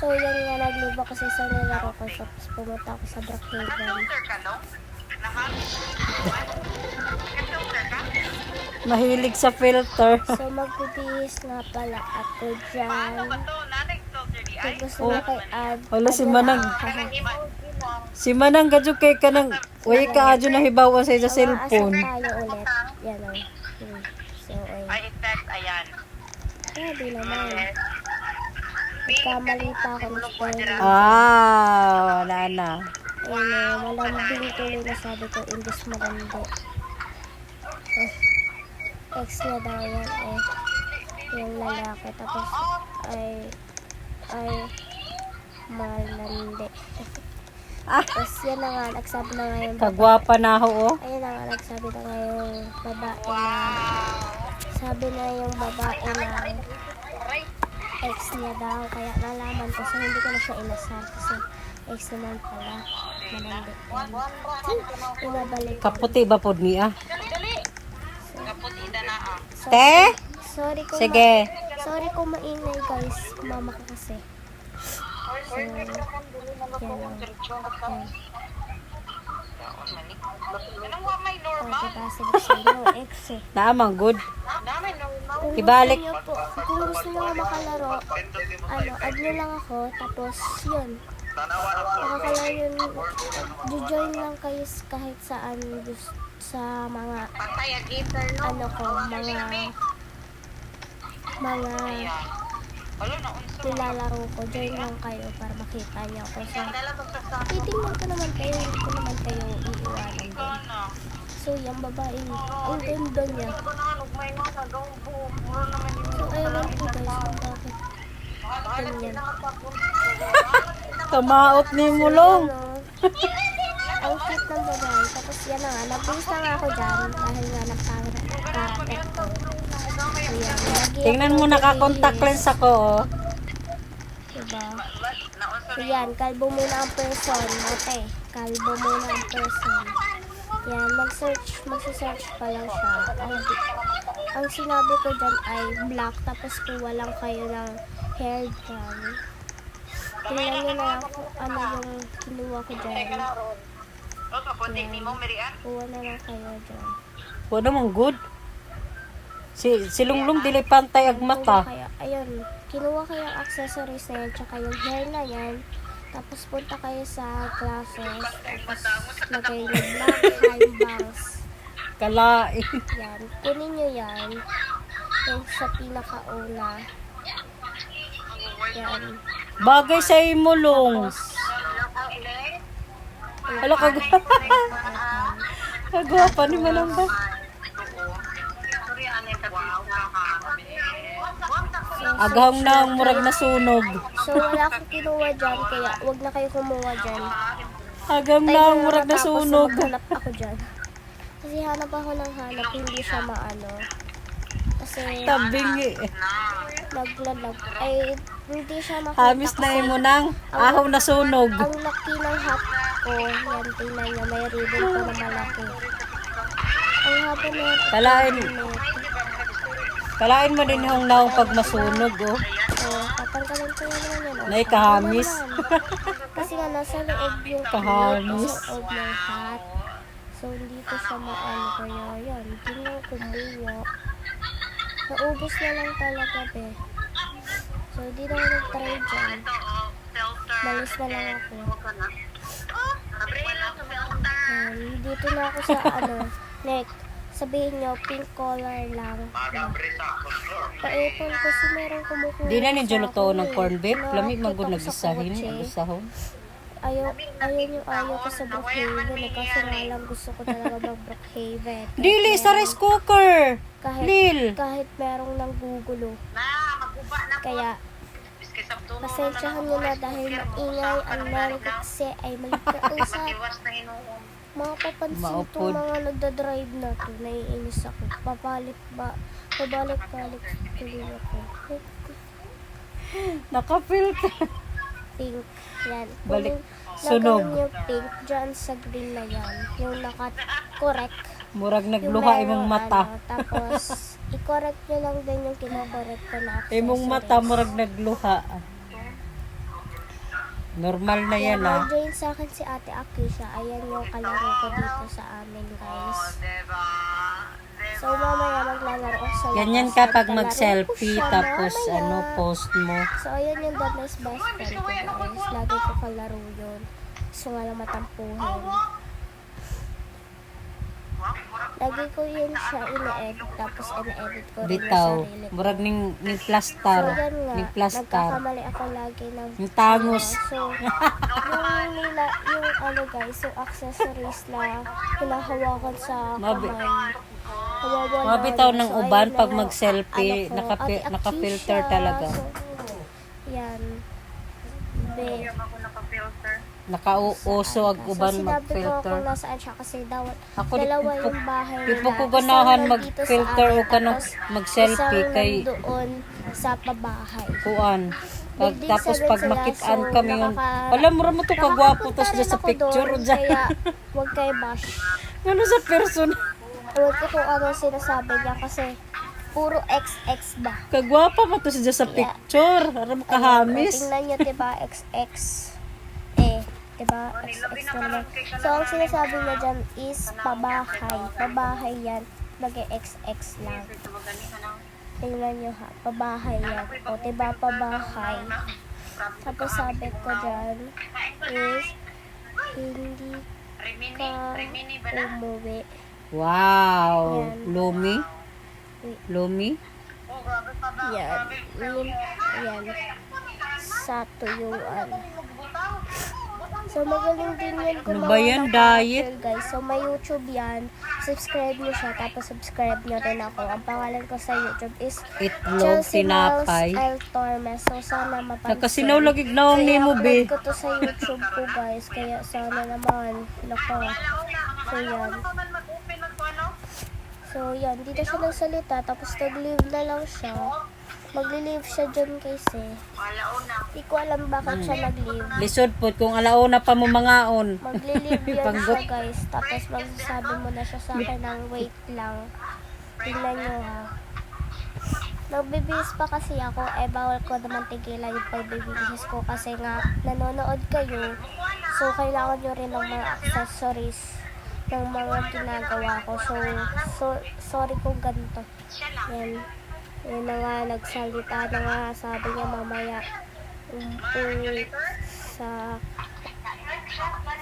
So, yan nga, nagliba ko sa isang nilaro ko. Tapos pumunta ako sa Brookhaven. Mahilig sa filter. So, magbibihis nga pala ako dyan. Tapos na kay Ad. Wala si Manang. Si Manang gadyo kay ka nang way ka adyo na hibawan sa cellphone. Tayo ulit. Yan o. So, ay. Ayan. Grabe naman. Nagkamali pa ako ng spelling. Wala na. Ayun o, malambing tuloy na sabi ko, imbis malandi. Ex na daw yan eh. Yung lalaki. Tapos, ay malandi. Tapos, yan na nga, nagsabi na nga yung Kagwapa na ako, oh. ayun na nga, nagsabi na nga yung babae na, sabi na yung babae na ex niya daw, kaya nalaman ko, so hindi ko na siya inasar kasi ex naman pala, malandi. Ibabalik. Kaputi ba pod niya? Kaputi na na ah. Te? Sorry kung Sige. sorry kung maingay guys, mama ka kasi. So, yan lang. Yan. Anong wa may normal? Diba, sabi sa inyo, ex eh. Naamang good. Dami normal. Kung Ibalik. gusto nyo po, kung gusto nyo makalaro, add nyo lang ako, tapos yun. Makakala yun, join lang kayo kahit saan sa mga, Patay ang gator no. ano ko, mga Wala na unsa. nilalaro ko, join lang kayo para makita nyo ako. So, Dala magkasama. titingnan ko naman kayo, hindi ko naman kayo iiwanan din. Kana. So, yung babae, ang ganda niya. Ko na may mga gawang buo. Muro naman yung So, ayun po guys, kung bakit ganyan. Tamaot ni Mulong. Ano, ang cute ng babae. Tapos yan na nga, nabis na nga ako dyan dahil nga nagpangit ko. So yan, Tingnan mo, naka-contact lens ako, oh. Diba? So yan, kalbo muna ang person. Ate, kalbo muna ang person. Yan, magsa-search pa lang siya. Ang sinabi ko dyan ay black, tapos kuha lang kayo ng hair dyan. Tingnan nyo na lang kung ano yung kinuha ko dyan. O kaputi ni mo Marian. Kuha na lang kayo dyan. Wala mong good. Si Lunglung dili pantay ag mata. Kaya, ayun, kinuha kayo yung accessories na yan, tsaka yung hair na yan. Tapos punta kayo sa classes. Tapos lagay nyo black high bangs. Kalain. Yan, kunin nyo yan. Yung sa pinakauna. Yan. Bagay sa Mulong. Tapos, Hala kag. Kagwapa ni Manang ba? Aghang na ang murag na sunog. so wala akong kinuha dyan, kaya wag na kayo kumuha dyan. Aghang na ang murag na sunog. Maghanap ako dyan. Kasi hanap ako ng hanap, hindi siya maano. Kasi Tabingi. naglalag. Ay, hindi siya makita. Hamis na imo nang ahaw na sunog. Ang laki ng hat ko, yan, tingnan nyo, may ribbon pa na malaki. Ang haba na yan. Kalain mo din yung naong pag masunog, oh. So, tatanggalin ko na naman yan. Nay kahamis. Kasi nga, nasa leeg yung Kahamis. sa loob ng hat. So, hindi ko siya maano, kaya yan, hindi na kumuha. Naubos na lang talaga, be. So, hindi na ako nag-try dyan. Malis na lang ako. Dito na ako sa neck. Sabihin nyo, pink color lang. Paipon kasi meron kumukuha. Di na ni sa luto akin ng eh. corn beef. Lami Nakakita magud ko sa nagisahin, kotse. nagisahon. Ayaw ko sa Brookhaven eh. Kasi nga lang gusto ko talaga mag-Brookhaven. Dili sa rice cooker. Lil. Kahit merong nanggugulo. Kaya, pasensyahan nyo na dahil maingay ang nanay ko kasi ay magkausap. Mga papansin Maupod. itong mga nagdadrive na to, naiinis ako. Pabalik-balik tuloy ako. Naka-filter. Pink, yan. Balik. Kung Sunog. nagawin yung pink, dyan sa green na yan. Yung naka-correct. Murag Yung nagluha merong imong mata. tapos, i-correct nyo lang din yung kinokorrect ko na accessories. Imong mata murag nagluha. Normal na yan ah. Nag-join sa akin si Ate Akisha. Ayan yung kalaro ko dito sa amin, guys. Diba? So, mamaya maglalaro ako sa Ganyan labas. kapag Maglalaro mag-selfie, ko siya tapos mamaya. ano, post mo. So, ayan yung the best best friend ko, guys. Lagi ko kalaro yun. Gusto nga lang matampuhin. Lagi ko yun siya ine-edit, tapos ine-edit ko rin yung Bitaw. sarili ko. Murag ning So, plastar. yan nga. Ning plastar. Nagkakamali ako lagi ng... Yung tangos. So, yung ano guys, yung accessories na hinahawakan sa kamay. Nawawala Mabitaw yun. ng So, uban ayun pag na, mag-selfie, ano ko, Ate naka-filter Akisha. talaga. So, yan. Be. Ako naka-filter. Nakauso ag uban So, sinabi ko mag-filter. kung nasaan siya kasi Ako dalawa yung bahay nila. di po ko Isang ganahan nandito mag-filter sa o amin, kanang tapos mag-selfie isang kay nandoon sa pabahay. kuan. Building Tapos 7 pag sila, makitaan so kami yun. Alam mo mo to kagwapo tas Nakakapunta dyan sa rin ako picture doon, dyan. Kaya, huwag kayo bash. Ano sa person? Huwag ko kung ano sinasabi niya kasi puro XX ba? Kagwapa mo to dyan sa picture. Aram kahamis. Tingnan niyo, diba, XX. Diba, XX naman. So, ang sinasabi niya dyan is pabahay. Pabahay yan. Nag-XX lang. Tingnan niyo ha, pabahay yan. O, diba, pabahay. Tapos sabi ko dyan is hindi ka umuwi. Wow. Yan. Lumi? Lumi? Yan. Yan. Sa tuyuan. So, magaling din yan Ano ba yan? ng Diet? character, guys. So, may YouTube yan. Subscribe nyo siya. Tapos, subscribe nyo rin ako. Ang pangalan ko sa YouTube is Itlog, Chelsea Miles tinapay. L. Tormes. So, sana mapansin. Nakasinaw lagi nawang ni mo, be. I-upload ko to sa YouTube ko, guys. Kaya, sana naman. Lako. So, yan. So, yan. Dito siya nagsalita. Tapos, nag-live na lang siya. Magli-live siya dyan kasi. Hindi ko alam bakit siya nag-live. Lisod po kung alauna pa mo mangaon. Magli-live yan Panggot. siya, guys. Tapos, magsasabi mo na siya sa akin ng wait lang. Tingnan nyo, ha. Nagbibihis pa kasi ako. Bawal ko naman tigilan yung pagbibihis ko kasi nga, nanonood kayo. So, kailangan nyo rin ng mga accessories ng mga ginagawa ko. So sorry kung ganito. Yan. Yan na nga, nagsalita na nga. Sabi niya mamaya, sa...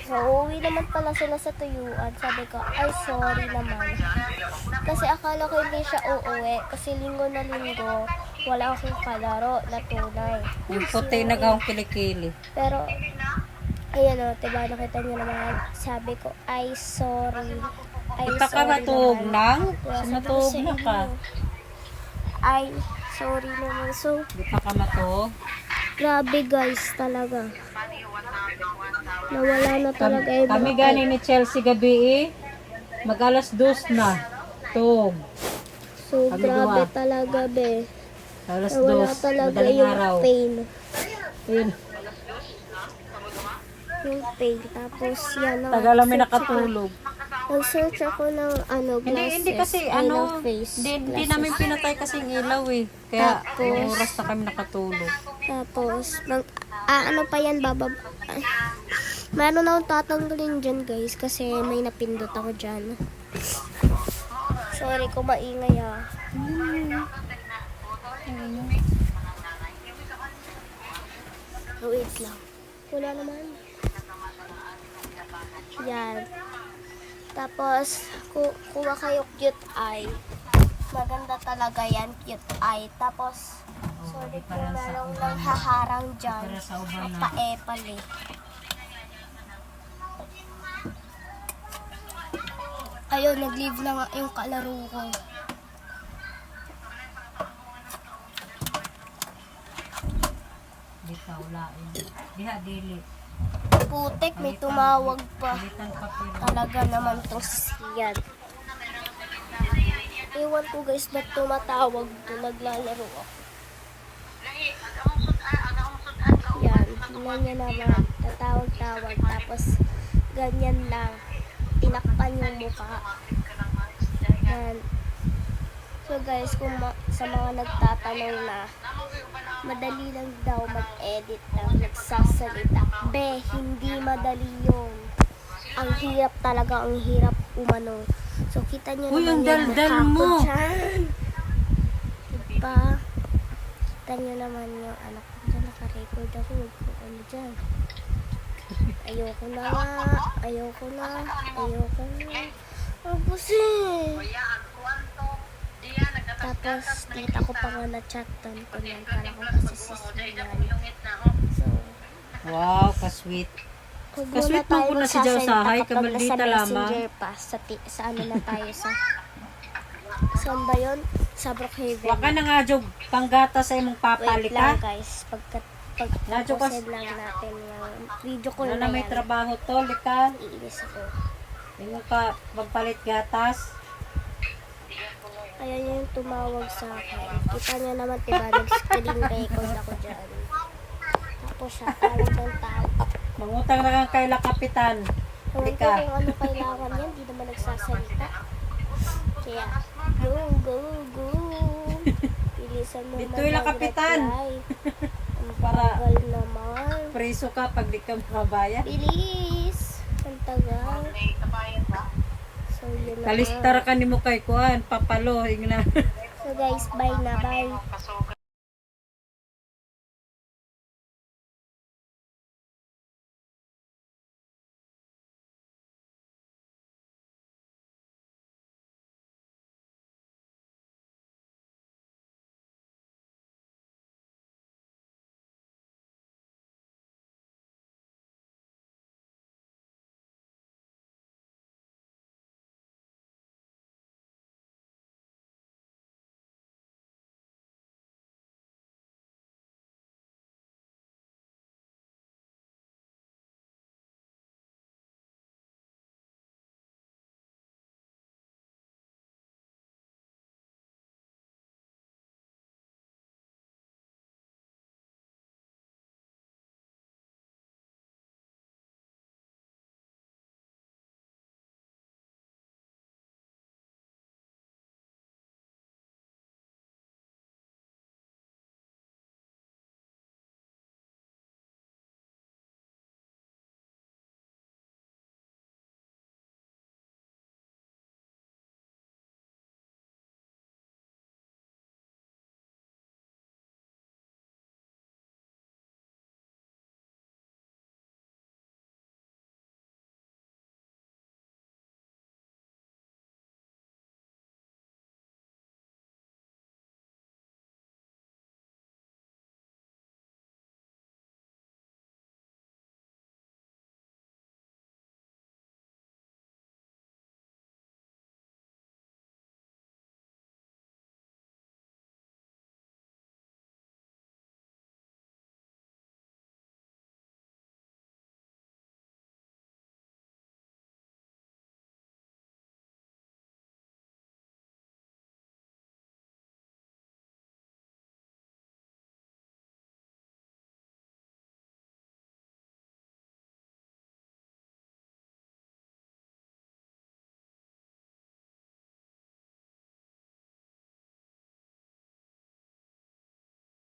So, uuwi naman pala sila sa tuyuan. Sabi ko, ay, sorry naman. Kasi akala ko hindi siya uuwi. Kasi linggo na linggo, wala akong kalaro na tunay. Yung puti nagawang kilikili. Pero, ayan o, diba, nakita niyo naman. Sabi ko, ay, sorry. Ay, Ita ka sorry matug naman. nang? Diba, sabi ko Matug sa na ka. inyo, ay, sorry naman. So, Di pa ka matug. grabe guys, talaga. Nawala na talaga yung Kami mga- gani ni Chelsea gabi mag alas 2 na. Tug. So, Kami grabe dua. talaga, be. Alas Nawala 2. talaga Madaling yung araw. pain. Yun. Yung pain. Tapos, yan na. Tagal kami nakatulog. Nag-search ako ng glasses. Hindi kasi ay, ng hindi glasses. namin pinatay kasi ng ilaw Kaya Tapos- oras na kami nakatulog. Tapos, ano pa yan, ay, meron akong tatanggalin dyan, guys, kasi may napindot ako dyan. Sorry kung maingay, Wait lang. Wala naman. Yan. Tapos, kuha kayo cute eye. Maganda talaga yan, cute eye. Tapos, sorry kung merong lang haharang dyan. Para sa uban na. Pa-epal Ayun, nag-leave na nga yung kalaro ko. Di ka ulain. Diha dili. Putek, may tumawag pa. Palitan papel. Talaga naman to siyan. Ewan ko guys, ba't tumatawag to? Naglalaro ako. Yan, tingnan niya naman. Tatawag-tawag. Tapos, ganyan lang. Tinakpan yung mukha. Yan. So guys, kung sa mga nagtatanong na, madali lang daw mag-edit ng nagsasalita. Be, hindi madali yun. Ang hirap talaga, ang hirap umano. So kita nyo Uy, ang naman yung daldal mukha ko mo. dyan. Diba? Kita nyo naman yung anak ko dyan, naka-record ako. Huwag ko ano dyan. Ayoko na. Ang pusin. Tapos, nakita ko pa nga na chat doon ko lang para ko kasi sisiyan. So, Wow, kasweet. kung Kasweet muna tayo mo na si Jaw Sahay, kapag kamaldita nasa lamang. messenger pa, sa ano na tayo sa, saan ba yun? Sa Brookhaven. Waka na nga, Jog, panggata sa imong Wait papali lang ka. guys, Nadyo ka. pag-post lang natin yung video ko Ano na na may yan. trabaho to, lika. Iinis ako. Ingo ka, magpalit gatas. Ayan yung tumawag sa akin. Kita niya naman, diba, nag-screen record ako dyan. Tapos siya, tawag ng tao. Mangutang na kang kaila kapitan. Ewan ko Lika. kung ano kailangan yan, di naman nagsasalita. Kaya, go. Bilisan mo Dito yung kapitan. Ang Para- tagal naman. Preso ka pag di ka mabayan. Bilis. Ang tagal. So, yun na Kalistar nga. ka ni mo kay Kuan, papalo, na. So guys, bye na, bye.